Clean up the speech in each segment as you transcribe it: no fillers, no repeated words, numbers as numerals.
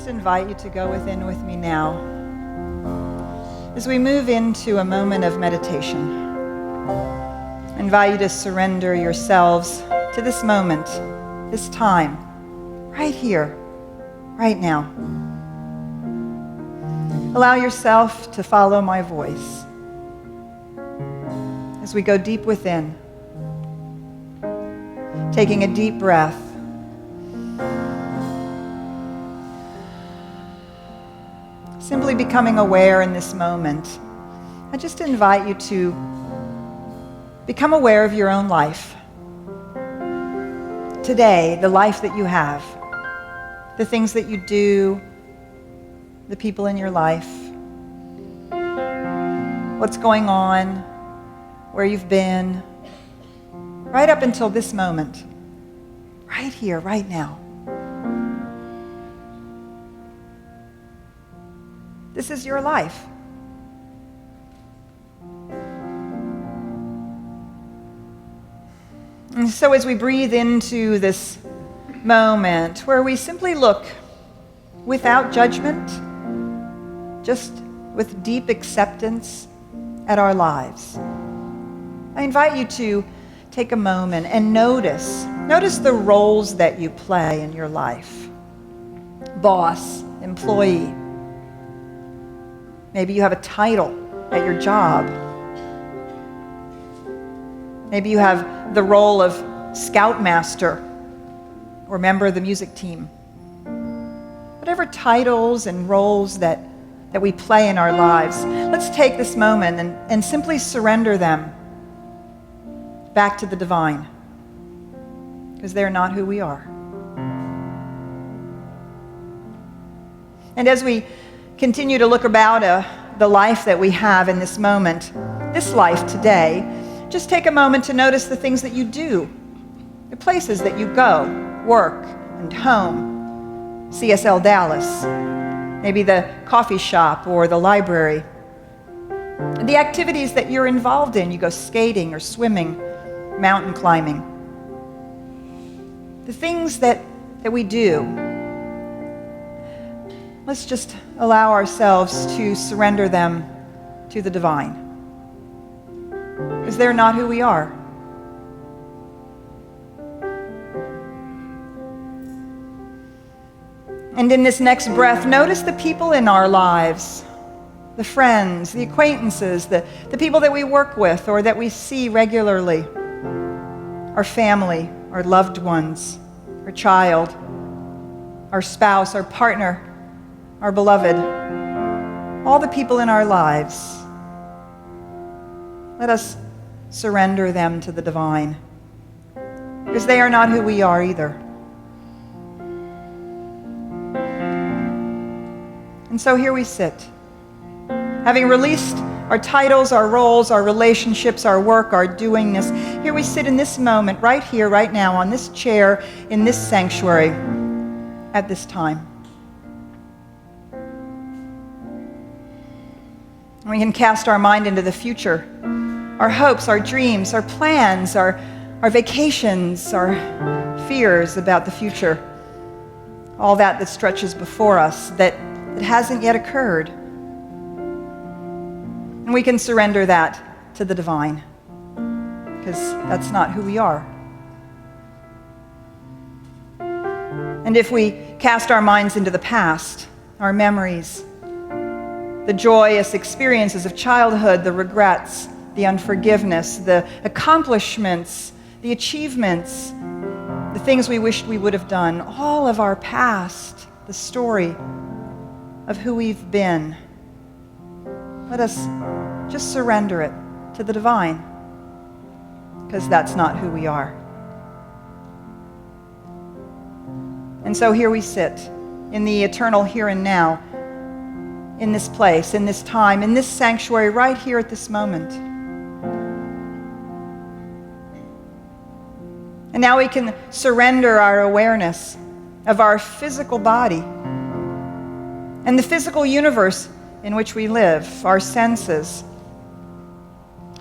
just invite you to go within with me now as we move into a moment of meditation. I invite you to surrender yourselves to this moment, this time, right here, right now. Allow yourself to follow my voice as we go deep within, taking a deep breath. Simply becoming aware in this moment. I just invite you to become aware of your own life. Today, the life that you have, the things that you do, the people in your life, what's going on, where you've been, right up until this moment, right here, right now. This is your life. And so as we breathe into this moment where we simply look without judgment, just with deep acceptance at our lives, I invite you to take a moment and notice the roles that you play in your life. Boss, employee. Maybe you have a title at your job. Maybe you have the role of scoutmaster or member of the music team. Whatever titles and roles that we play in our lives, let's take this moment and simply surrender them back to the divine, because they're not who we are. And as we continue to look about the life that we have in this moment, this life today, just take a moment to notice the things that you do, the places that you go, work and home, CSLDallas, maybe the coffee shop or the library, the activities that you're involved in. You go skating or swimming, mountain climbing. The things that we do, let's just allow ourselves to surrender them to the divine, because they're not who we are. And in this next breath, notice the people in our lives, the friends, the acquaintances, the people that we work with or that we see regularly, our family, our loved ones, our child, our spouse, our partner, our beloved, all the people in our lives. Let us surrender them to the divine, because they are not who we are either. And so here we sit, having released our titles, our roles, our relationships, our work, our doingness. Here we sit in this moment, right here, right now, on this chair, in this sanctuary, at this time. We can cast our mind into the future, our hopes, our dreams, our plans, our vacations, our fears about the future, all that stretches before us that hasn't yet occurred. And we can surrender that to the divine, because that's not who we are. And if we cast our minds into the past, our memories, the joyous experiences of childhood, the regrets, the unforgiveness, the accomplishments, the achievements, the things we wished we would have done, all of our past, the story of who we've been, let us just surrender it to the divine, because that's not who we are. And so here we sit in the eternal here and now, in this place, in this time, in this sanctuary, right here at this moment. And now we can surrender our awareness of our physical body and the physical universe in which we live, our senses,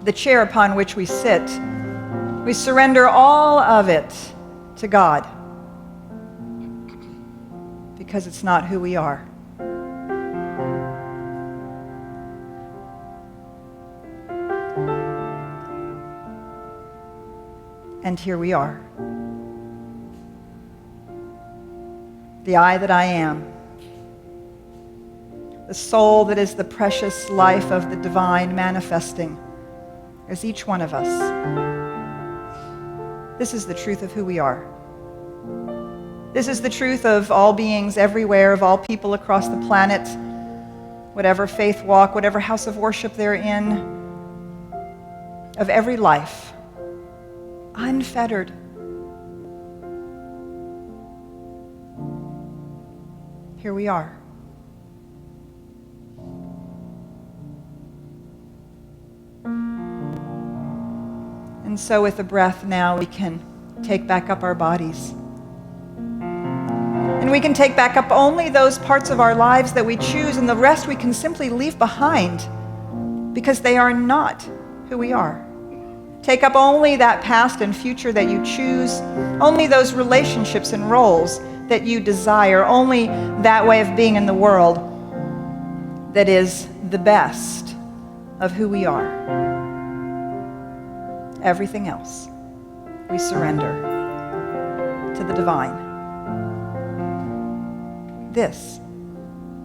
the chair upon which we sit. We surrender all of it to God, because it's not who we are. And here we are. The I that I am. The soul that is the precious life of the divine manifesting as each one of us. This is the truth of who we are. This is the truth of all beings everywhere, of all people across the planet, whatever faith walk, whatever house of worship they're in, of every life, unfettered. Here we are. And so with the breath now, we can take back up our bodies. And we can take back up only those parts of our lives that we choose, and the rest we can simply leave behind because they are not who we are. Take up only that past and future that you choose, only those relationships and roles that you desire, only that way of being in the world that is the best of who we are. Everything else, we surrender to the divine. This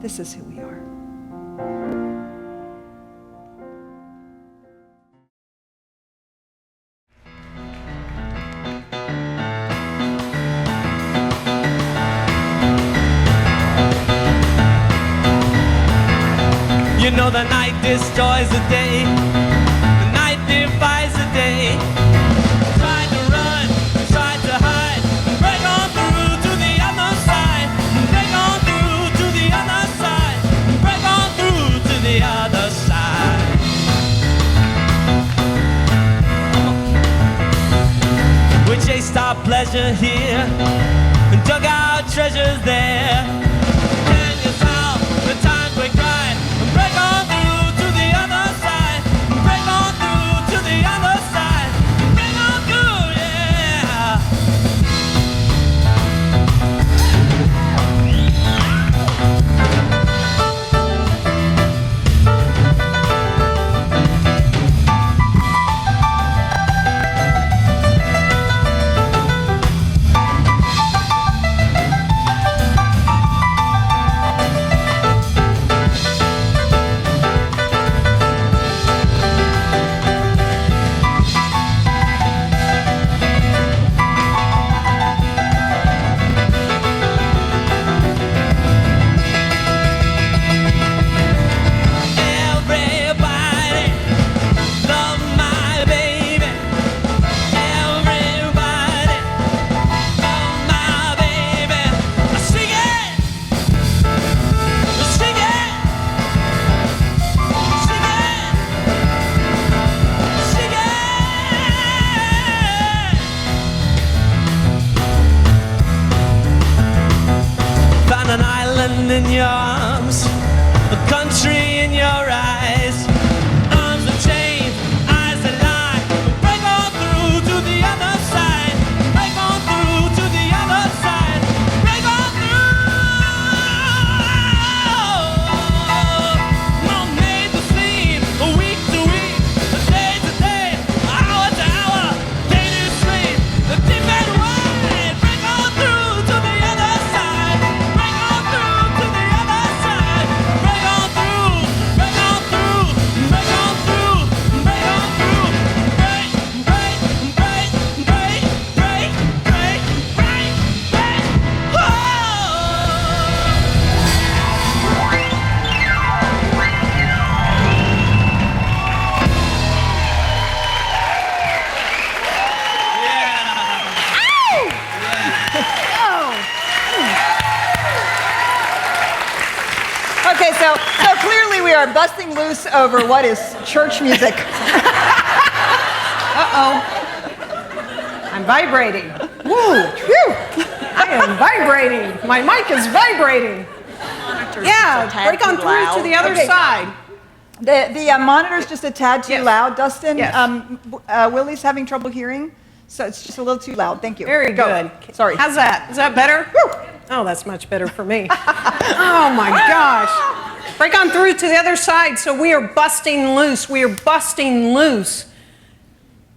is who we are. You know the night destroys the day, the night defies the day. Try to run, try to hide, break on through to the other side, break on through to the other side, break on through to the other side. We chased our pleasure here and dug our treasures there. Can you tell the times we cried? Break on through to the other side. Break on through to the other side. Break on through, yeah. In your arms, a country in your eyes, arms of chain, eyes that lie. Break on through to the other side. Break on through to the other side. Break on through. Not made to sleep, week to week, day to day, hour to hour, day to sleep, the deep and wide. Break on through to the other side. Break on through. Okay, so clearly we are busting loose over what is church music. Uh-oh. I'm vibrating. Woo! Phew! I am vibrating. My mic is vibrating. Yeah, break on through to the other side. The monitor's just a tad too loud, Dustin. Yes. Willie's having trouble hearing, so it's just a little too loud. Thank you. Very good. Sorry. How's that? Is that better? Woo! Oh, that's much better for me. Oh my gosh. Break on through to the other side. So we are busting loose. We are busting loose.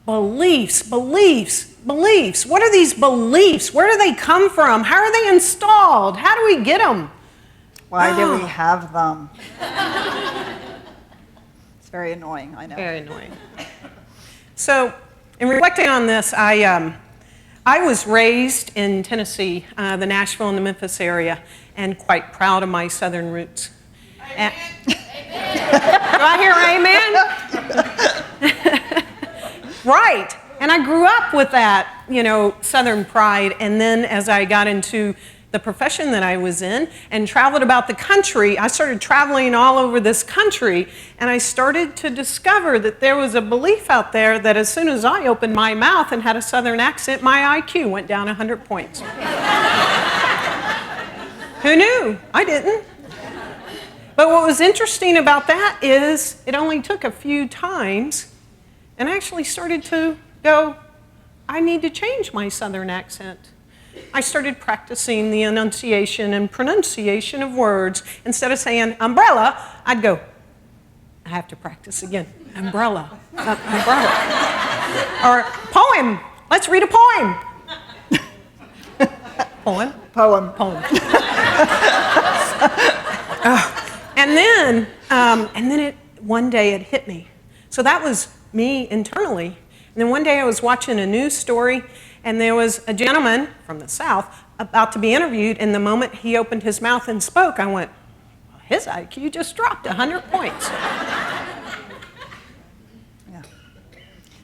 Beliefs. What are these beliefs? Where do they come from? How are they installed? How do we get them? Why do we have them? It's very annoying, I know. Very annoying. So, in reflecting on this, I was raised in Tennessee, the Nashville and the Memphis area, and quite proud of my Southern roots. Amen. Do I hear amen? Right. And I grew up with that, Southern pride. And then as I got into the profession that I was in and traveled about the country, I started traveling all over this country, and I started to discover that there was a belief out there that as soon as I opened my mouth and had a Southern accent, my IQ went down 100 points. Who knew? I didn't. But what was interesting about that is it only took a few times, and I actually started to go, I need to change my Southern accent. I started practicing the enunciation and pronunciation of words. Instead of saying umbrella, I'd go, I have to practice again. Umbrella, umbrella. Or poem, let's read a poem. Poem? Poem. Poem. And then one day it hit me. So that was me internally. And then one day I was watching a news story, and there was a gentleman from the South about to be interviewed, and the moment he opened his mouth and spoke, I went, well, his IQ just dropped 100 points. Yeah.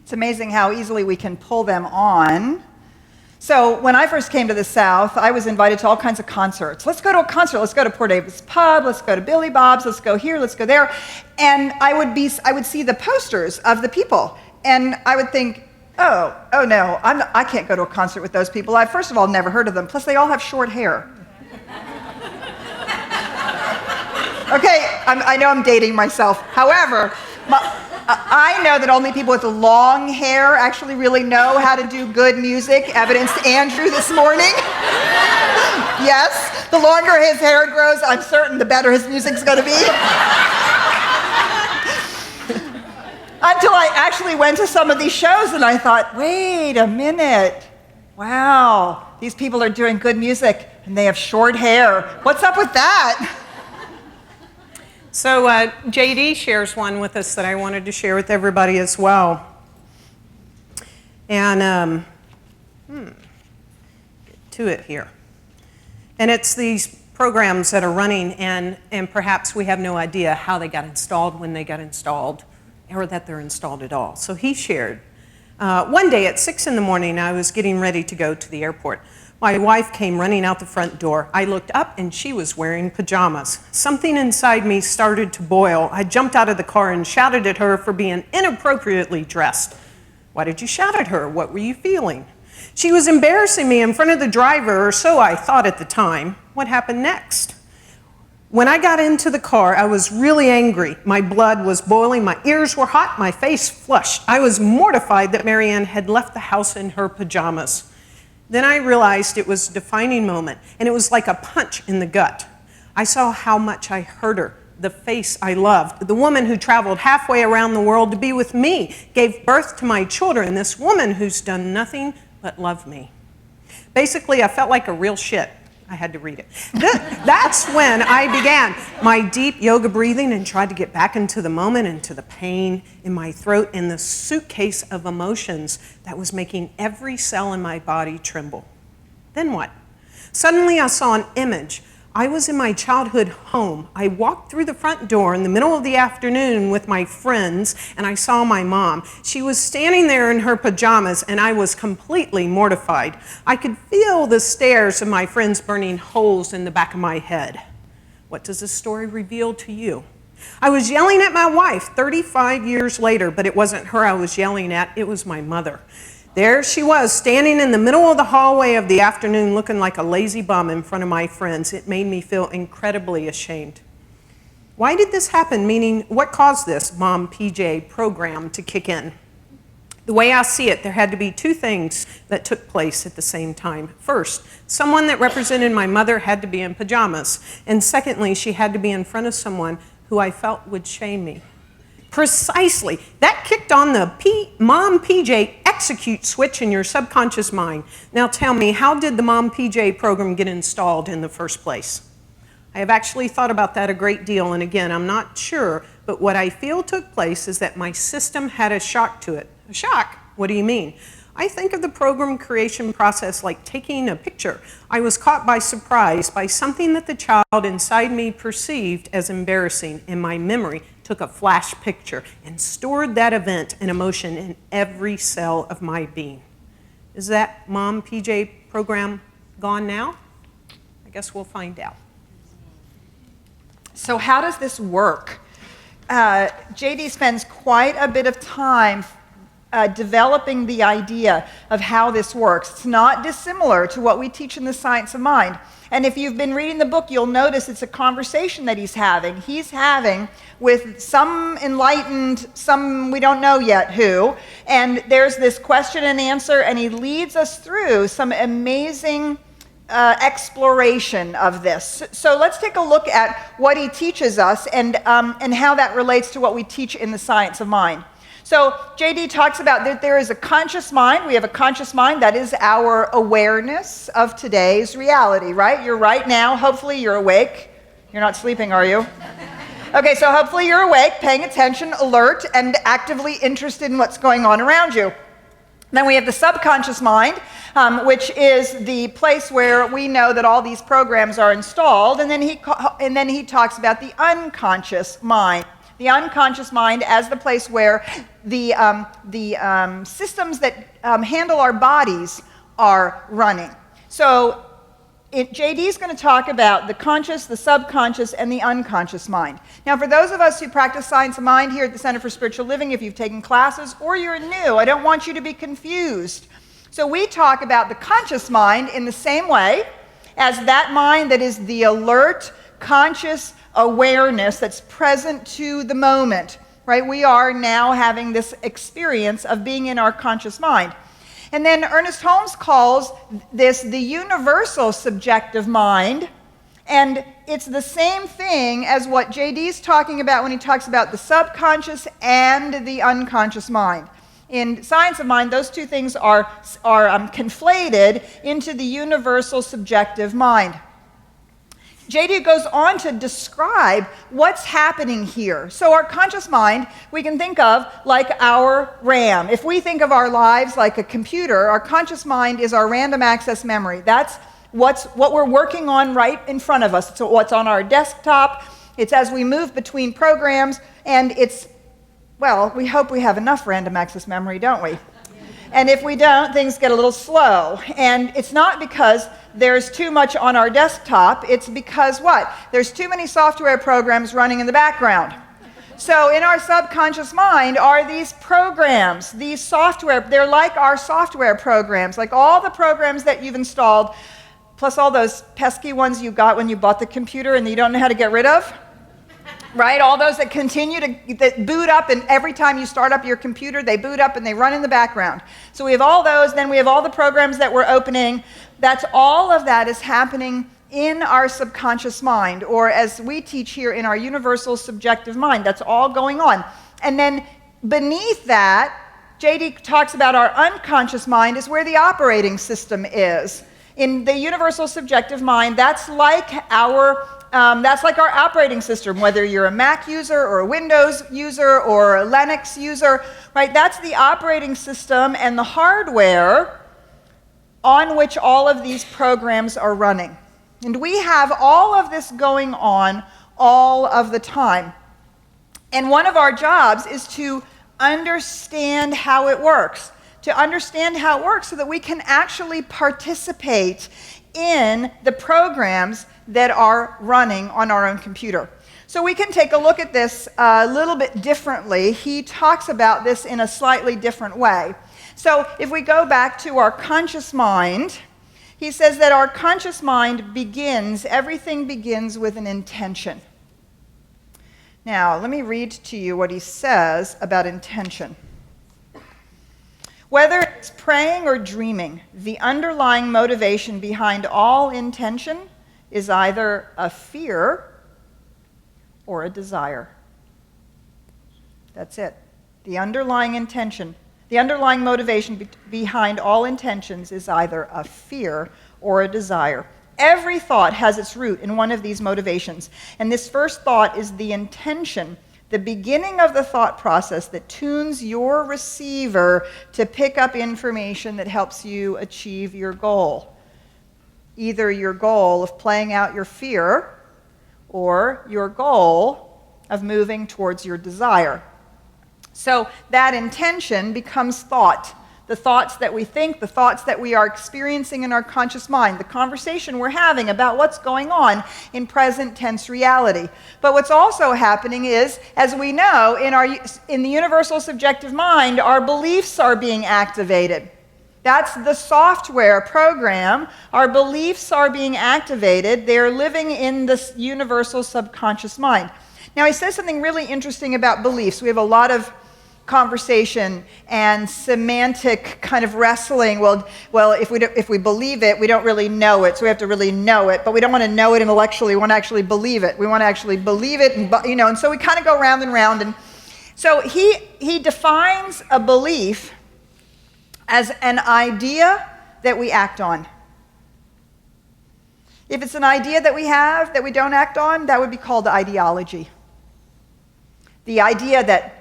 It's amazing how easily we can pull them on. So when I first came to the South, I was invited to all kinds of concerts. Let's go to a concert. Let's go to Poor David's Pub. Let's go to Billy Bob's. Let's go here. Let's go there. And I would see the posters of the people, and I would think, oh no, I can't go to a concert with those people. I've, first of all, never heard of them. Plus, they all have short hair. Okay, I know I'm dating myself. However, I know that only people with long hair actually really know how to do good music, evidenced Andrew this morning. Yes, the longer his hair grows, I'm certain the better his music's going to be. Until I actually went to some of these shows and I thought, wait a minute. Wow, these people are doing good music and they have short hair. What's up with that? So JD shares one with us that I wanted to share with everybody as well. And get to it here. And it's these programs that are running, and perhaps we have no idea how they got installed, when they got installed, or that they're installed at all. So he shared, one day at 6 in the morning, I was getting ready to go to the airport. My wife came running out the front door. I looked up and she was wearing pajamas. Something inside me started to boil. I jumped out of the car and shouted at her for being inappropriately dressed. Why did you shout at her? What were you feeling? She was embarrassing me in front of the driver, or so I thought at the time. What happened next? When I got into the car, I was really angry. My blood was boiling, my ears were hot, my face flushed. I was mortified that Marianne had left the house in her pajamas. Then I realized it was a defining moment, and it was like a punch in the gut. I saw how much I hurt her, the face I loved, the woman who traveled halfway around the world to be with me, gave birth to my children, this woman who's done nothing but love me. Basically, I felt like a real shit. I had to read it. That's when I began my deep yoga breathing and tried to get back into the moment, into the pain in my throat and the suitcase of emotions that was making every cell in my body tremble. Then what? Suddenly I saw an image. I was in my childhood home. I walked through the front door in the middle of the afternoon with my friends, and I saw my mom. She was standing there in her pajamas, and I was completely mortified. I could feel the stares of my friends burning holes in the back of my head. What does this story reveal to you? I was yelling at my wife 35 years later, but it wasn't her I was yelling at, it was my mother. There she was, standing in the middle of the hallway of the afternoon looking like a lazy bum in front of my friends. It made me feel incredibly ashamed. Why did this happen? Meaning, what caused this Mom PJ program to kick in? The way I see it, there had to be two things that took place at the same time. First, someone that represented my mother had to be in pajamas. And secondly, she had to be in front of someone who I felt would shame me. Precisely. That kicked on the Mom PJ execute switch in your subconscious mind. Now tell me, how did the Mom PJ program get installed in the first place? I have actually thought about that a great deal, and again, I'm not sure, but what I feel took place is that my system had a shock to it. A shock? What do you mean? I think of the program creation process like taking a picture. I was caught by surprise by something that the child inside me perceived as embarrassing, and my memory took a flash picture and stored that event and emotion in every cell of my being. Is that Mom PJ program gone now? I guess we'll find out. So how does this work? JD spends quite a bit of time developing the idea of how this works. It's not dissimilar to what we teach in the Science of Mind. And if you've been reading the book, you'll notice it's a conversation that he's having. He's having with some enlightened, some we don't know yet who, and there's this question and answer, and he leads us through some amazing exploration of this. So let's take a look at what he teaches us and how that relates to what we teach in the Science of Mind. So JD talks about that there is a conscious mind. We have a conscious mind. That is our awareness of today's reality, right? You're right now. Hopefully you're awake. You're not sleeping, are you? Okay, so hopefully you're awake, paying attention, alert, and actively interested in what's going on around you. Then we have the subconscious mind, which is the place where we know that all these programs are installed. And then he talks about the unconscious mind. The unconscious mind as the place where the systems that handle our bodies are running. So JD is going to talk about the conscious, the subconscious, and the unconscious mind. Now, for those of us who practice Science of Mind here at the Center for Spiritual Living, if you've taken classes or you're new, I don't want you to be confused. So we talk about the conscious mind in the same way as that mind that is the alert, conscious awareness that's present to the moment, right? We are now having this experience of being in our conscious mind. And then Ernest Holmes calls this the universal subjective mind, and it's the same thing as what JD's talking about when he talks about the subconscious and the unconscious mind. In Science of Mind, those two things are conflated into the universal subjective mind. JD goes on to describe what's happening here. So our conscious mind, we can think of like our RAM. If we think of our lives like a computer, our conscious mind is our random access memory. That's what we're working on right in front of us. It's what's on our desktop. It's as we move between programs, and it's, well, we hope we have enough random access memory, don't we? And if we don't, things get a little slow. And it's not because there's too much on our desktop. It's because what? There's too many software programs running in the background. So in our subconscious mind are these programs, these software. They're like our software programs, like all the programs that you've installed, plus all those pesky ones you got when you bought the computer and you don't know how to get rid of. Right? All those that continue that boot up, and every time you start up your computer, they boot up and they run in the background. So we have all those, then we have all the programs that we're opening. That's all of that is happening in our subconscious mind, or as we teach here, in our universal subjective mind. That's all going on. And then beneath that, JD talks about our unconscious mind is where the operating system is. In the universal subjective mind, that's like our operating system, whether you're a Mac user or a Windows user or a Linux user, right? That's the operating system and the hardware on which all of these programs are running. And we have all of this going on all of the time. And one of our jobs is to understand how it works, so that we can actually participate in the programs that are running on our own computer. So we can take a look at this a little bit differently. He talks about this in a slightly different way. So if we go back to our conscious mind, he says that our conscious mind everything begins with an intention. Now, let me read to you what he says about intention. Whether it's praying or dreaming, the underlying motivation behind all intention is either a fear or a desire. That's it. The underlying intention, the underlying motivation behind all intentions is either a fear or a desire. Every thought has its root in one of these motivations. And this first thought is the intention, the beginning of the thought process that tunes your receiver to pick up information that helps you achieve your goal. Either your goal of playing out your fear or your goal of moving towards your desire. So that intention becomes thought. The thoughts that we think, the thoughts that we are experiencing in our conscious mind, the conversation we're having about what's going on in present tense reality. But what's also happening is, as we know, in the universal subjective mind, our beliefs are being activated. That's the software program. Our beliefs are being activated. They're living in this universal subconscious mind. Now, he says something really interesting about beliefs. We have a lot of conversation and semantic kind of wrestling. Well, if we believe it, we don't really know it, so we have to really know it. But we don't want to know it intellectually. We want to actually believe it. We want to actually believe it, and so we kind of go round and round. And so he defines a belief as an idea that we act on. If it's an idea that we have that we don't act on, that would be called ideology. The idea that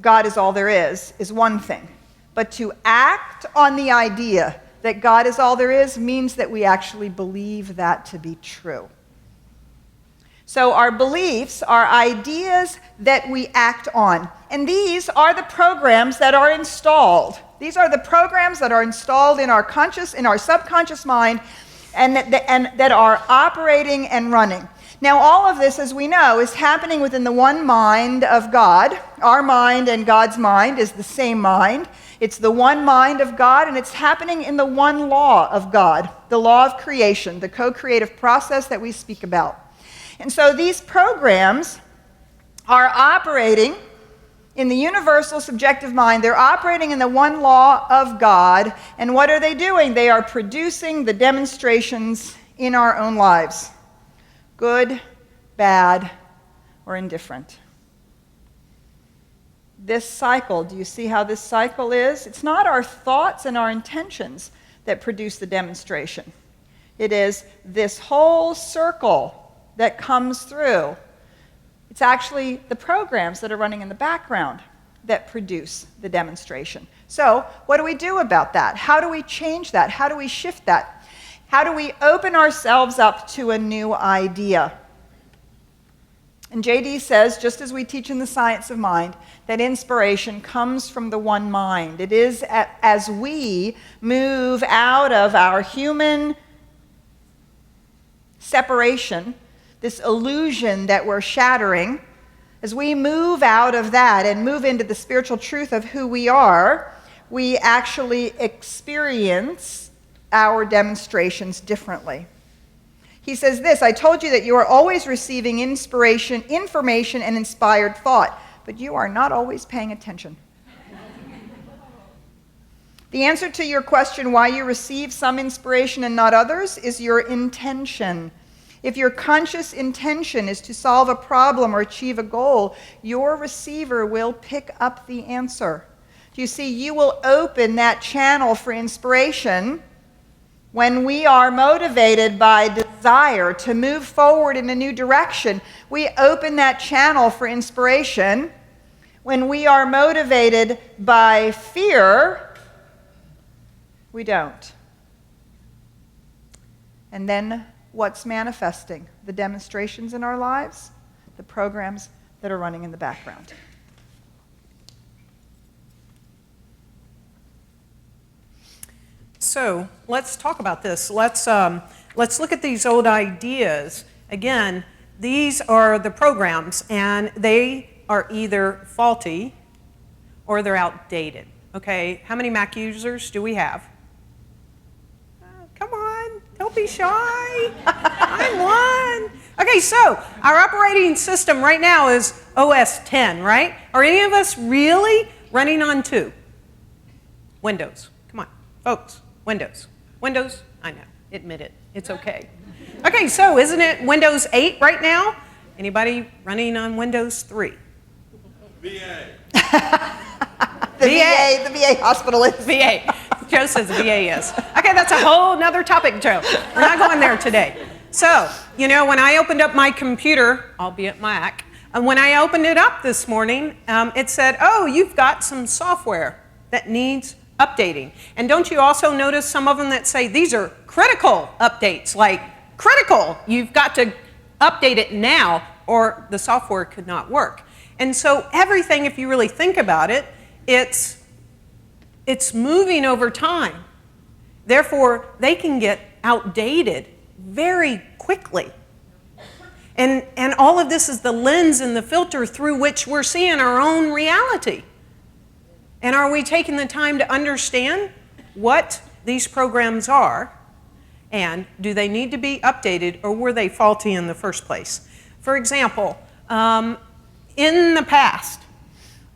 God is all there is one thing. But to act on the idea that God is all there is means that we actually believe that to be true. So our beliefs are ideas that we act on. And these are the programs that are installed. These are the programs that are installed in our subconscious mind and that are operating and running. Now, all of this, as we know, is happening within the one mind of God. Our mind and God's mind is the same mind. It's the one mind of God, and it's happening in the one law of God, the law of creation, the co-creative process that we speak about. And so these programs are operating in the universal subjective mind. They're operating in the one law of God. And what are they doing? They are producing the demonstrations in our own lives. Good, bad, or indifferent. This cycle, do you see how this cycle is? It's not our thoughts and our intentions that produce the demonstration. It is this whole circle that comes through. It's actually the programs that are running in the background that produce the demonstration. So, what do we do about that? How do we change that? How do we shift that? How do we open ourselves up to a new idea? And J.D. says, just as we teach in the science of mind, that inspiration comes from the one mind. It is as we move out of our human separation, this illusion that we're shattering, as we move out of that and move into the spiritual truth of who we are, we actually experience our demonstrations differently. He says this, I told you that you are always receiving inspiration, information, and inspired thought, but you are not always paying attention. The answer to your question why you receive some inspiration and not others is your intention. If your conscious intention is to solve a problem or achieve a goal, your receiver will pick up the answer. You see, you will open that channel for inspiration when we are motivated by desire to move forward in a new direction. We open that channel for inspiration. When we are motivated by fear, we don't. And then what's manifesting? The demonstrations in our lives, the programs that are running in the background. So let's talk about this. Let's look at these old ideas. Again, these are the programs, and they are either faulty or they're outdated. Okay, how many Mac users do we have? Come on, don't be shy. I'm one. Okay, so our operating system right now is OS 10, right? Are any of us really running on 2? Windows. Come on, folks, Windows. Windows, I know, admit it, it's okay. Okay, so isn't it Windows 8 right now? Anybody running on Windows 3? VA. The VA hospital is. VA. Joe says VA is. Okay, that's a whole nother topic, Joe. We're not going there today. So, you know, when I opened up my computer, albeit Mac, when I opened it up this morning, it said, oh, you've got some software that needs updating. And don't you also notice some of them that say these are critical updates, like critical, you've got to update it now or the software could not work. And so everything, if you really think about it, it's moving over time. Therefore, they can get outdated very quickly. And all of this is the lens and the filter through which we're seeing our own reality. And are we taking the time to understand what these programs are, and do they need to be updated, or were they faulty in the first place? For example, in the past,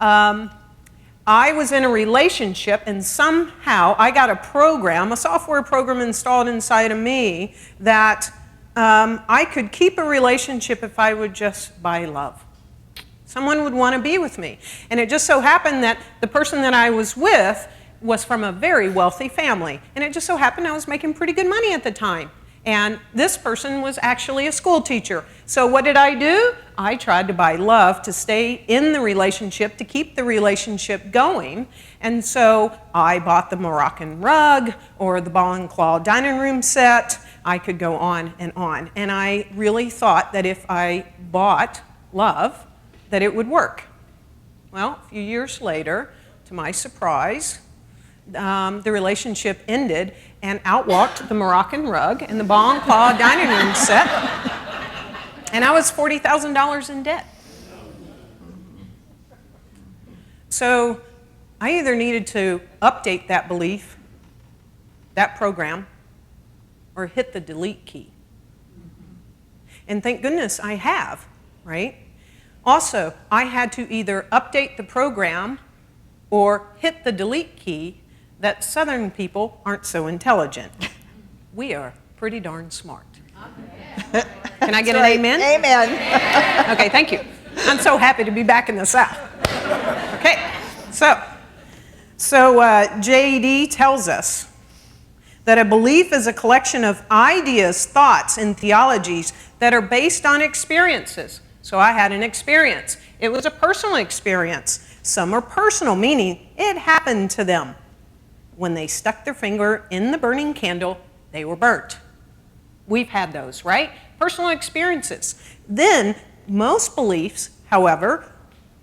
I was in a relationship and somehow I got a program, a software program installed inside of me that I could keep a relationship if I would just buy love. Someone would want to be with me. And it just so happened that the person that I was with was from a very wealthy family. And it just so happened I was making pretty good money at the time. And this person was actually a school teacher. So what did I do? I tried to buy love to stay in the relationship, to keep the relationship going. And so I bought the Moroccan rug or the ball and claw dining room set. I could go on. And I really thought that if I bought love, that it would work. Well, a few years later, to my surprise, the relationship ended and out walked the Moroccan rug and the ball and claw dining room set, and I was $40,000 in debt. So I either needed to update that belief, that program, or hit the delete key. And thank goodness I have, right? Also, I had to either update the program or hit the delete key. That Southern people aren't so intelligent. We are pretty darn smart. Can I get an amen? Amen. Okay, thank you. I'm so happy to be back in the South. Okay, so J.D. tells us that a belief is a collection of ideas, thoughts, and theologies that are based on experiences. So I had an experience. It was a personal experience. Some are personal, meaning it happened to them. When they stuck their finger in the burning candle, they were burnt. We've had those, right? Personal experiences. Then, most beliefs, however,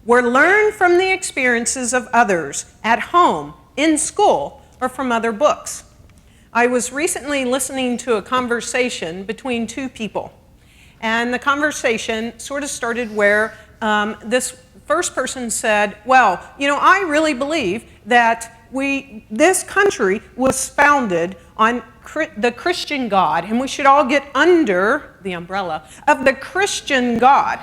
were learned from the experiences of others at home, in school, or from other books. I was recently listening to a conversation between two people. And the conversation sort of started where this first person said, well, you know, I really believe that this country was founded on the Christian God, and we should all get under the umbrella of the Christian God.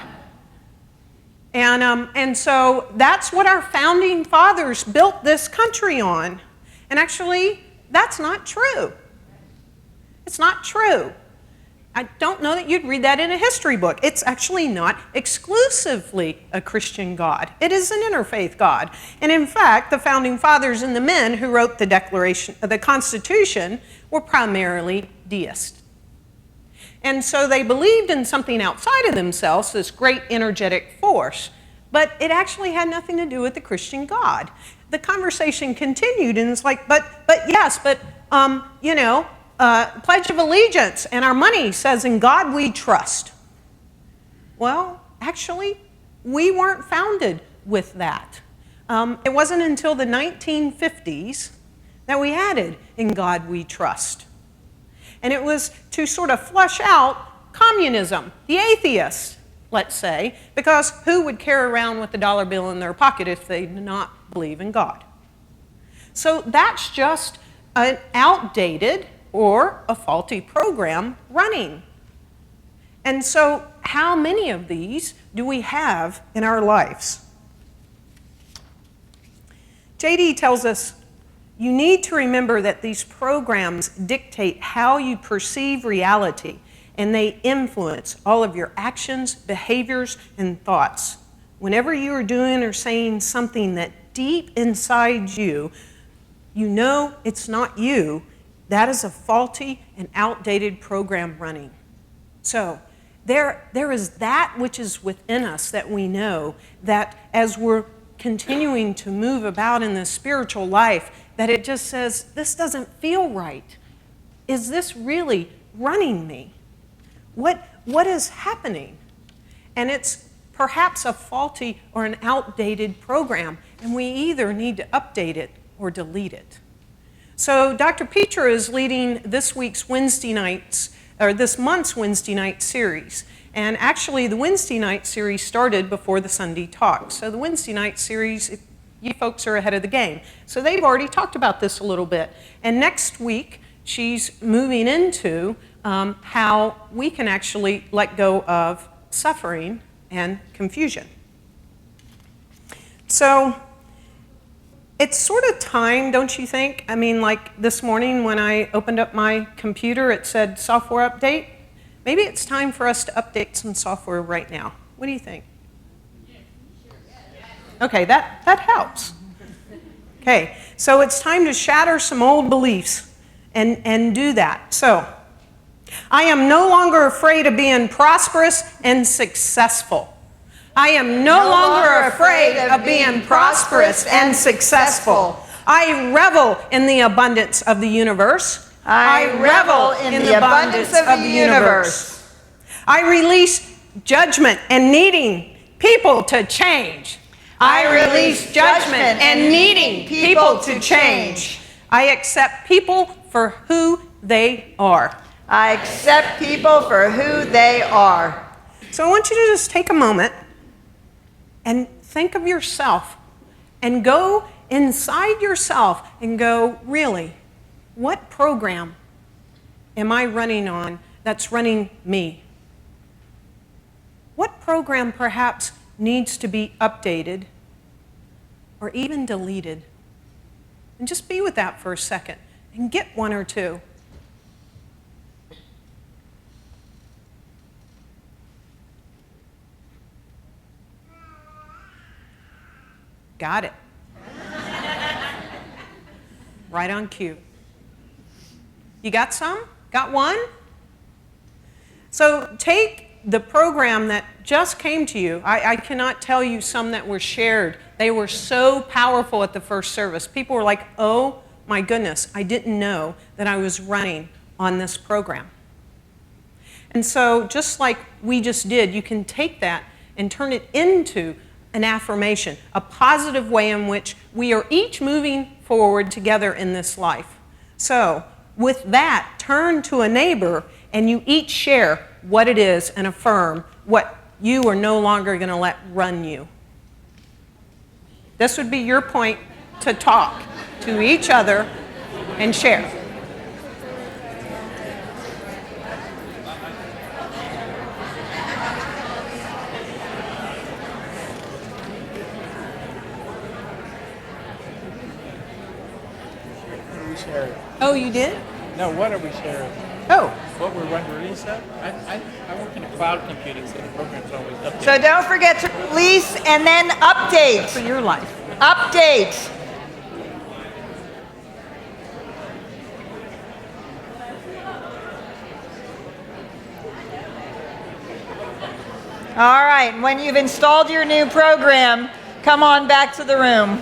And so that's what our founding fathers built this country on. And actually, that's not true. It's not true. I don't know that you'd read that in a history book. It's actually not exclusively a Christian God. It is an interfaith God. And in fact, the founding fathers and the men who wrote the Declaration, the Constitution, were primarily deists. And so they believed in something outside of themselves, this great energetic force, but it actually had nothing to do with the Christian God. The conversation continued, and it's like, Pledge of Allegiance, and our money says, in God we trust. Well, actually, we weren't founded with that. It wasn't until the 1950s that we added, in God we trust. And it was to sort of flush out communism, the atheists, let's say, because who would carry around with a dollar bill in their pocket if they did not believe in God? So that's just an outdated or a faulty program running. And so how many of these do we have in our lives? J.D. tells us you need to remember that these programs dictate how you perceive reality, and they influence all of your actions, behaviors, and thoughts. Whenever you are doing or saying something that deep inside you, you know it's not you, that is a faulty and outdated program running. So there is that which is within us that we know, that as we're continuing to move about in the spiritual life, that it just says, this doesn't feel right. Is this really running me? What is happening? And it's perhaps a faulty or an outdated program, and we either need to update it or delete it. So Dr. Petra is leading this week's Wednesday nights, or this month's Wednesday night series. And actually, the Wednesday night series started before the Sunday talk. So the Wednesday night series, you folks are ahead of the game. So they've already talked about this a little bit. And next week, she's moving into how we can actually let go of suffering and confusion. So it's sort of time, don't you think? I mean, like this morning when I opened up my computer, it said software update. Maybe it's time for us to update some software right now. What do you think? Okay, that helps. Okay, so it's time to shatter some old beliefs and do that. So, I am no longer afraid of being prosperous and successful. I am no longer afraid of being prosperous and successful. I revel in the abundance of the universe. I revel in the abundance of the universe. I release judgment and needing people to change. I release judgment and needing people to change. I accept people for who they are. I accept people for who they are. So I want you to just take a moment and think of yourself and go inside yourself and go, really, what program am I running on that's running me? What program perhaps needs to be updated or even deleted? And just be with that for a second and get one or two. Got it. Right on cue. You got some? Got one? So take the program that just came to you. I cannot tell you some that were shared. They were so powerful at the first service. People were like, oh my goodness, I didn't know that I was running on this program. And so just like we just did, you can take that and turn it into an affirmation, a positive way in which we are each moving forward together in this life. So with that, turn to a neighbor and you each share what it is and affirm what you are no longer going to let run you. This would be your point to talk to each other and share. Oh, you did? No, what are we sharing? Oh. What we're running release of? I work in cloud computing, so the program's always updated. So don't forget to release and then update. For your life. Update. All right, when you've installed your new program, come on back to the room.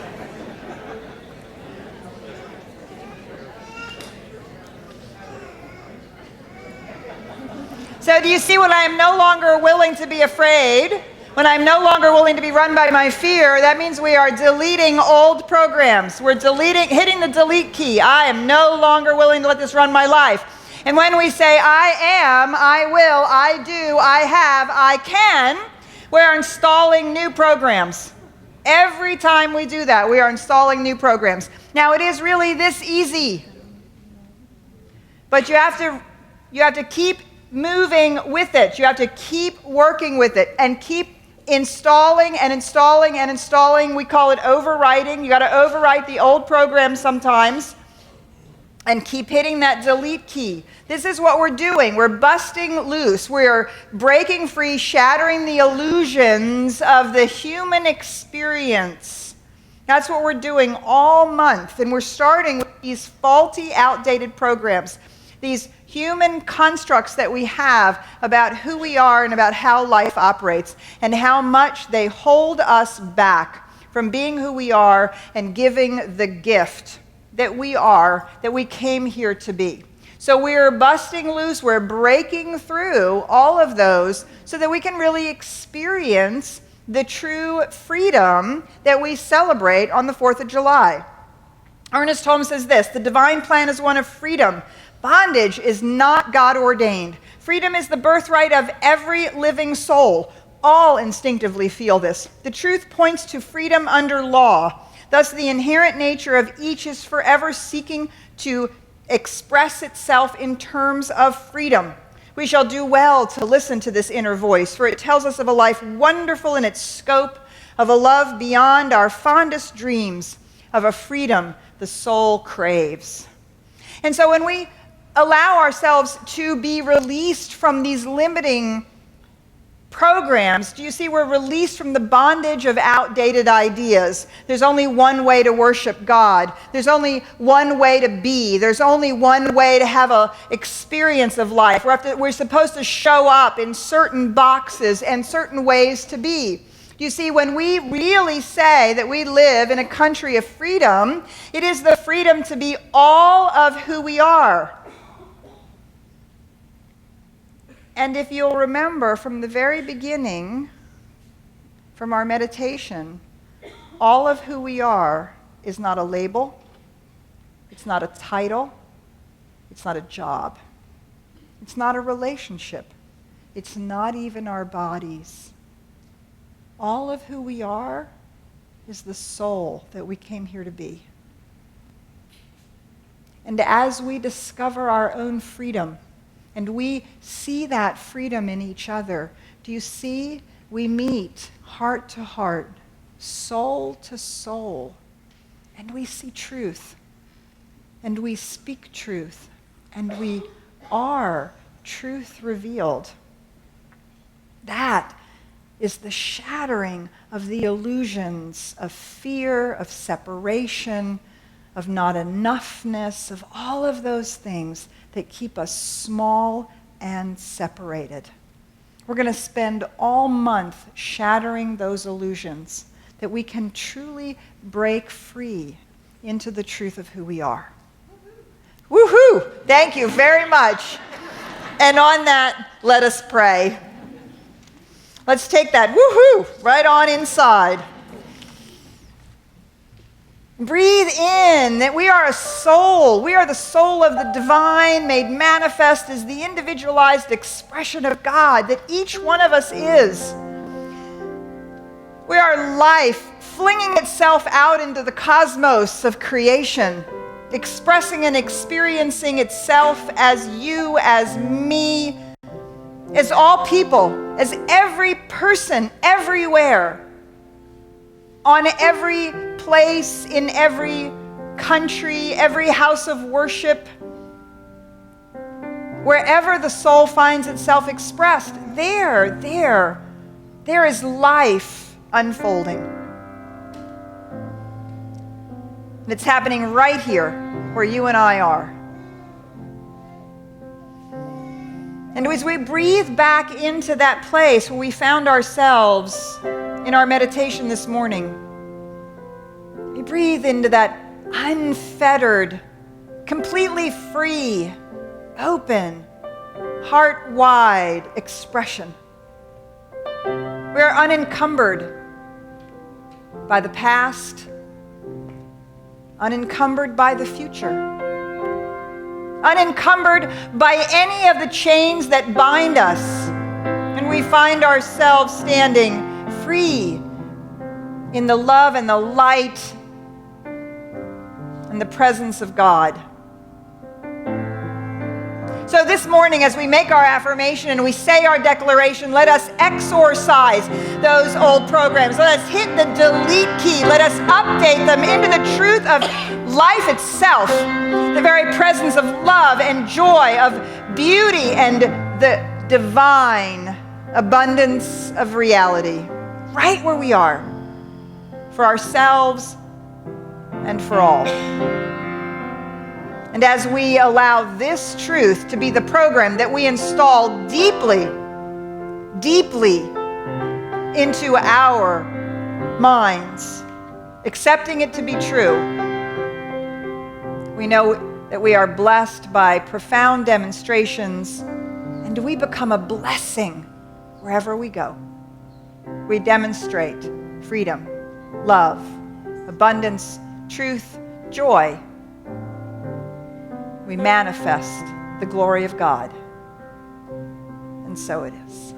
So do you see when I am no longer willing to be afraid, when I'm no longer willing to be run by my fear, that means we are deleting old programs. We're hitting the delete key. I am no longer willing to let this run my life. And when we say, I am, I will, I do, I have, I can, we're installing new programs. Every time we do that, we are installing new programs. Now, it is really this easy. But you have to keep moving with it. You have to keep working with it and keep installing and installing and installing. We call it overwriting. You got to overwrite the old program sometimes and keep hitting that delete key. This is what we're doing. We're busting loose. We're breaking free, shattering the illusions of the human experience. That's what we're doing all month. And we're starting with these faulty, outdated programs, these human constructs that we have about who we are and about how life operates, and how much they hold us back from being who we are and giving the gift that we are, that we came here to be. So we're busting loose, we're breaking through all of those so that we can really experience the true freedom that we celebrate on the 4th of July. Ernest Holmes says this: the divine plan is one of freedom. Bondage is not God-ordained. Freedom is the birthright of every living soul. All instinctively feel this. The truth points to freedom under law. Thus, the inherent nature of each is forever seeking to express itself in terms of freedom. We shall do well to listen to this inner voice, for it tells us of a life wonderful in its scope, of a love beyond our fondest dreams, of a freedom the soul craves. And so when we allow ourselves to be released from these limiting programs, do you see we're released from the bondage of outdated ideas? There's only one way to worship God. There's only one way to be. There's only one way to have an experience of life. We're supposed to show up in certain boxes and certain ways to be. You see, when we really say that we live in a country of freedom, it is the freedom to be all of who we are. And if you'll remember from the very beginning, from our meditation, all of who we are is not a label, it's not a title, it's not a job, it's not a relationship, it's not even our bodies. All of who we are is the soul that we came here to be. And as we discover our own freedom, and we see that freedom in each other, do you see? We meet heart to heart, soul to soul, and we see truth, and we speak truth, and we are truth revealed. That is the shattering of the illusions of fear, of separation, of not enoughness, of all of those things that keep us small and separated. We're going to spend all month shattering those illusions that we can truly break free into the truth of who we are. Woohoo! Thank you very much. And on that, let us pray. Let's take that woohoo right on inside. Breathe in that we are a soul. We are the soul of the divine made manifest as the individualized expression of God that each one of us is. We are life flinging itself out into the cosmos of creation, expressing and experiencing itself as you, as me, as all people, as every person, everywhere, on every place, in every country, every house of worship, wherever the soul finds itself expressed, there is life unfolding. And it's happening right here where you and I are. And as we breathe back into that place where we found ourselves in our meditation this morning, we breathe into that unfettered, completely free, open, heart-wide expression. We are unencumbered by the past, unencumbered by the future, unencumbered by any of the chains that bind us, and we find ourselves standing free in the love and the light and the presence of God. So this morning, as we make our affirmation and we say our declaration, let us exorcise those old programs. Let us hit the delete key. Let us update them into the truth of life itself, the very presence of love and joy, of beauty and the divine abundance of reality, right where we are, for ourselves and for all. And as we allow this truth to be the program that we install deeply, deeply into our minds, accepting it to be true, we know that we are blessed by profound demonstrations, and we become a blessing wherever we go. We demonstrate freedom, love, abundance, truth, joy. We manifest the glory of God. And so it is.